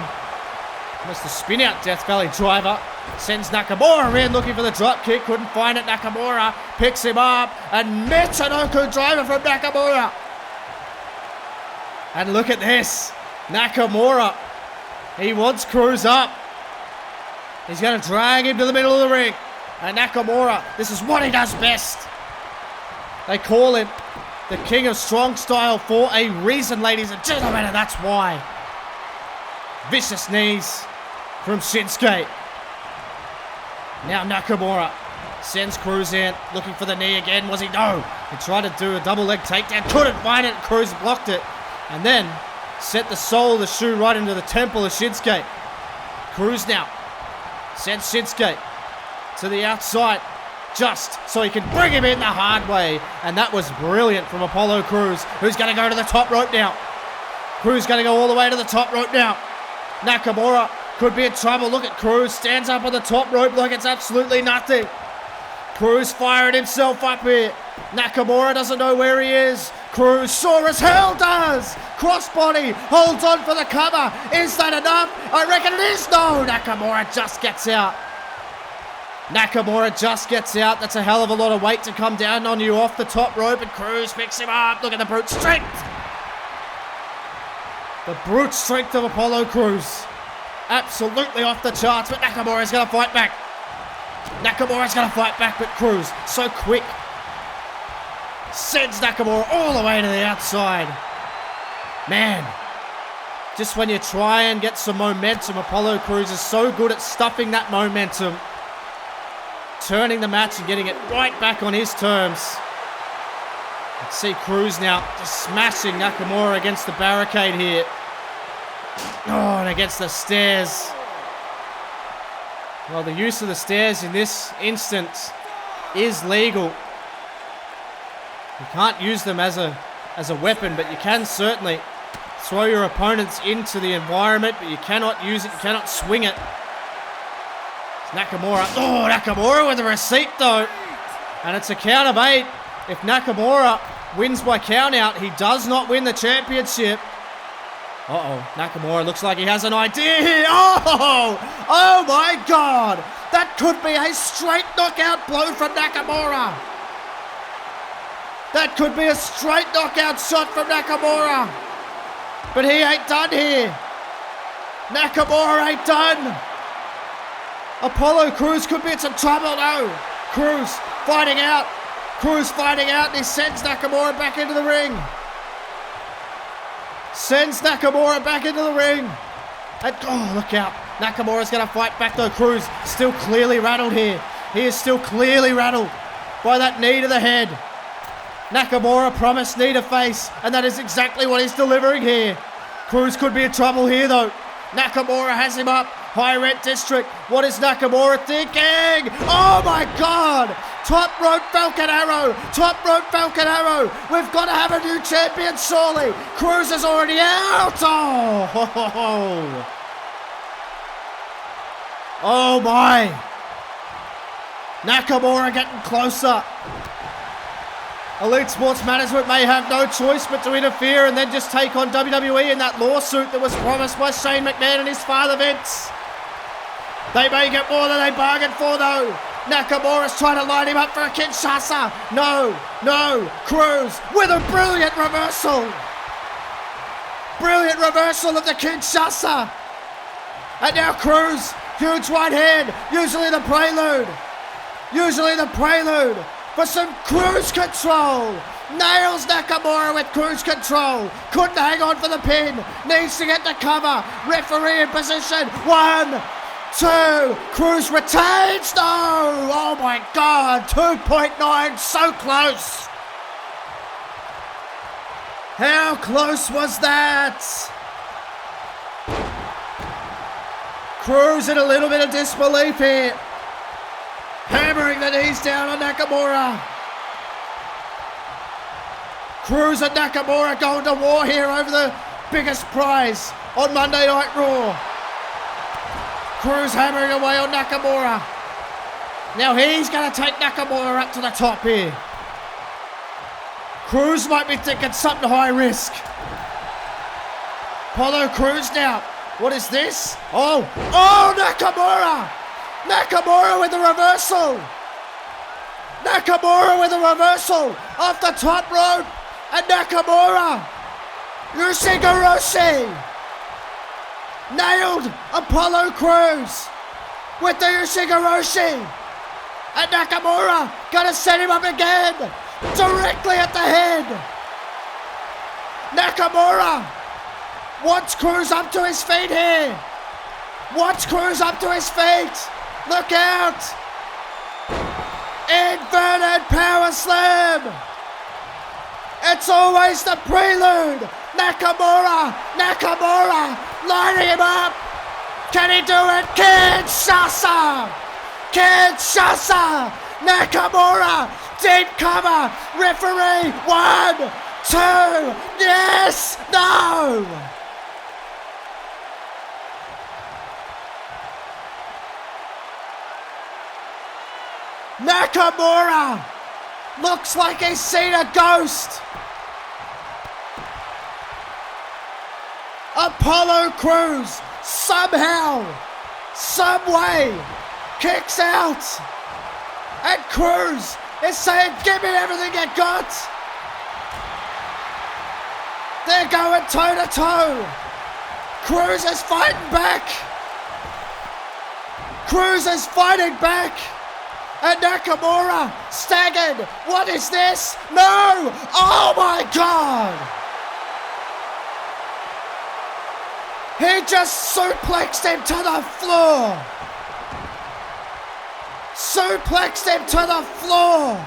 Almost a spin out Death Valley driver. Sends Nakamura in looking for the drop kick. Couldn't find it. Nakamura picks him up. And Michinoku driver from Nakamura. And look at this. Nakamura. He wants Cruz up. He's going to drag him to the middle of the ring. And Nakamura, this is what he does best. They call him the King of Strong Style for a reason, ladies and gentlemen, and that's why. Vicious knees from Shinsuke. Now Nakamura sends Cruz in, looking for the knee again. Was he? No. He tried to do a double leg takedown, couldn't find it. Cruz blocked it, and then sent the sole of the shoe right into the temple of Shinsuke. Cruz now sends Shinsuke to the outside, just so he can bring him in the hard way. And that was brilliant from Apollo Crews, who's going to go to the top rope now. Cruz going to go all the way to the top rope now. Nakamura could be in trouble. Look at Cruz, stands up on the top rope like it's absolutely nothing. Cruz firing himself up here. Nakamura doesn't know where he is. Cruz sure as hell does. Crossbody, holds on for the cover. Is that enough? I reckon it is. No, Nakamura just gets out. Nakamura just gets out. That's a hell of a lot of weight to come down on you off the top rope, and Cruz picks him up. Look at the brute strength. The brute strength of Apollo Crews. Absolutely off the charts, but Nakamura's going to fight back. But Cruz, so quick. Sends Nakamura all the way to the outside. Man, just when you try and get some momentum, Apollo Crews is so good at stuffing that momentum. turning the match and getting it right back on his terms. Let's see Cruz now just smashing Nakamura against the barricade here. Oh, and against the stairs. Well, the use of the stairs in this instance is legal. You can't use them as a weapon, but you can certainly throw your opponents into the environment, but you cannot use it, you cannot swing it. It's Nakamura. Oh, Nakamura with a receipt though. And it's a count of 8. If Nakamura wins by count out, he does not win the championship. Uh-oh, Nakamura looks like he has an idea here. Oh my God. That could be a straight knockout blow from Nakamura. That could be a straight knockout shot from Nakamura. But he ain't done here. Nakamura ain't done. Apollo Crews could be in some trouble now. Crews fighting out. And he sends Nakamura back into the ring. And, oh, look out. Nakamura's going to fight back though. Crews still clearly rattled here. He is still clearly rattled by that knee to the head. Nakamura promised knee to face, and that is exactly what he's delivering here. Crews could be in trouble here though. Nakamura has him up. High Rent District. What is Nakamura thinking? Oh my God! Top rope Falcon Arrow. We've got to have a new champion surely. Crews is already out. Oh my. Nakamura getting closer. Elite Sports Management may have no choice but to interfere and then just take on WWE in that lawsuit that was promised by Shane McMahon and his father Vince. They may get more than they bargained for though. Nakamura's trying to line him up for a Kinshasa. No. Crews with a brilliant reversal. Brilliant reversal of the Kinshasa. And now Crews, huge right hand. Usually the prelude for some cruise control. Nails Nakamura with cruise control. Couldn't hang on for the pin. Needs to get the cover. Referee in position. 1, 2. Crews retains. No. Oh my God. 2.9. So close. How close was that? Crews in a little bit of disbelief here. Hammering the knees down on Nakamura. Crews and Nakamura going to war here over the biggest prize on Monday Night Raw. Crews hammering away on Nakamura. Now he's going to take Nakamura up to the top here. Crews might be thinking something high risk. Apollo Crews now. What is this? Oh, Nakamura! Nakamura with the reversal! Off the top rope! And Nakamura! Ushigoroshi! Nailed Apollo Crews with the Ushigoroshi! And Nakamura gonna set him up again! Directly at the head! Nakamura wants Crews up to his feet here! Look out! Inverted power slam! It's always the prelude! Nakamura lining him up! Can he do it? Kinshasa! Nakamura! Deep cover! Referee! 1, 2! Yes! No! Nakamura looks like he's seen a ghost. Apollo Crews somehow, someway kicks out. And Crews is saying, give me everything you got. They're going toe to toe. Crews is fighting back. And Nakamura staggered. What is this? No! Oh my God! He just suplexed him to the floor. suplexed him to the floor.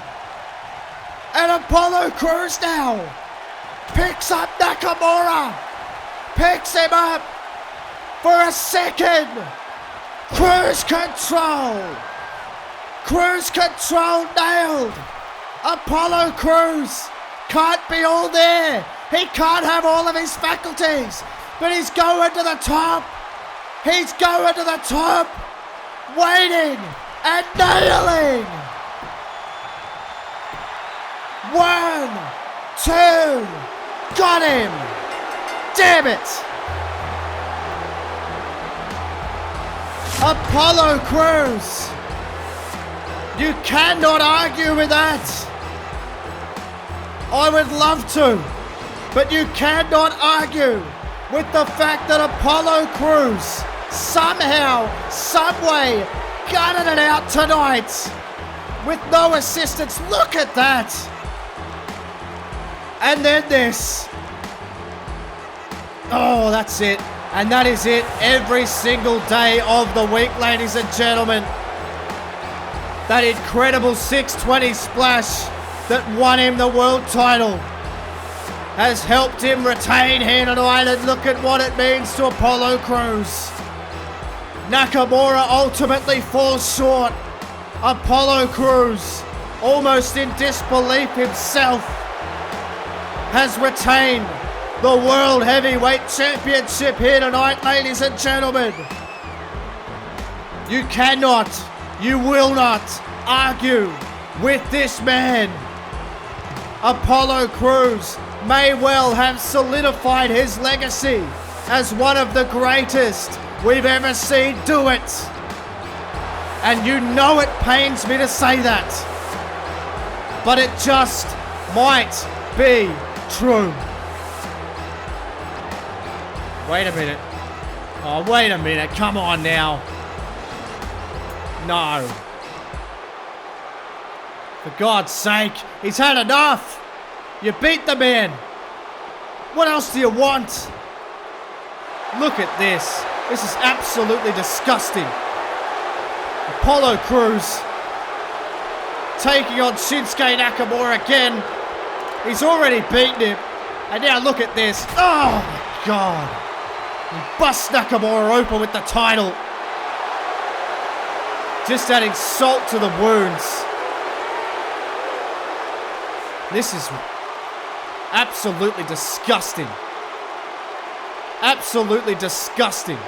And Apollo Crews now picks up Nakamura, picks him up for a second. Cruise control nailed. Apollo Crews can't be all there. He can't have all of his faculties, but he's going to the top. He's going to the top, waiting and nailing. 1, 2, got him. Damn it. Apollo Crews. You cannot argue with that. I would love to, but you cannot argue with the fact that Apollo Crews somehow, someway, gutted it out tonight with no assistance. Look at that. And then this. Oh, that's it. And that is it every single day of the week, ladies and gentlemen. That incredible 620 splash that won him the world title has helped him retain here tonight, and look at what it means to Apollo Crews. Nakamura ultimately falls short. Apollo Crews, almost in disbelief himself, has retained the World Heavyweight Championship here tonight, ladies and gentlemen. You cannot, you will not argue with this man. Apollo Crews may well have solidified his legacy as one of the greatest we've ever seen do it. And you know it pains me to say that, but it just might be true. Wait a minute. Oh, wait a minute. Come on now. No. For God's sake, he's had enough. You beat the man. What else do you want? Look at this. This is absolutely disgusting. Apollo Crews taking on Shinsuke Nakamura again. He's already beaten him. And now look at this. Oh my God. He busts Nakamura open with the title. Just adding salt to the wounds. This is absolutely disgusting. Absolutely disgusting.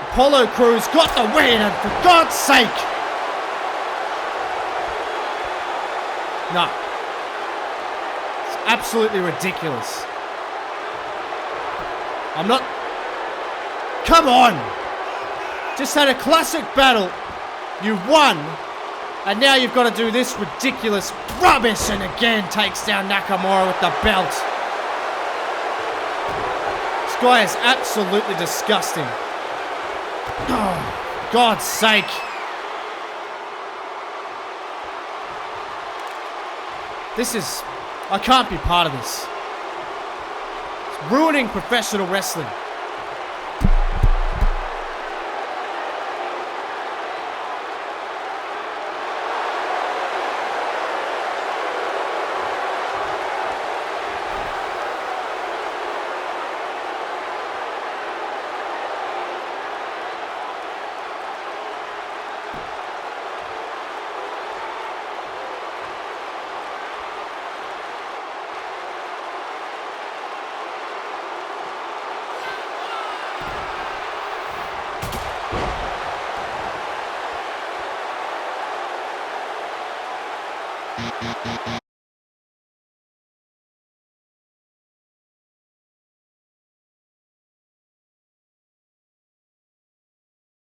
Apollo Crews got the win, and for God's sake. No. It's absolutely ridiculous. I'm not... Come on! Just had a classic battle. You won. And now you've got to do this ridiculous rubbish, and again takes down Nakamura with the belt. This guy is absolutely disgusting. Oh, God's sake. This is... I can't be part of this. It's ruining professional wrestling.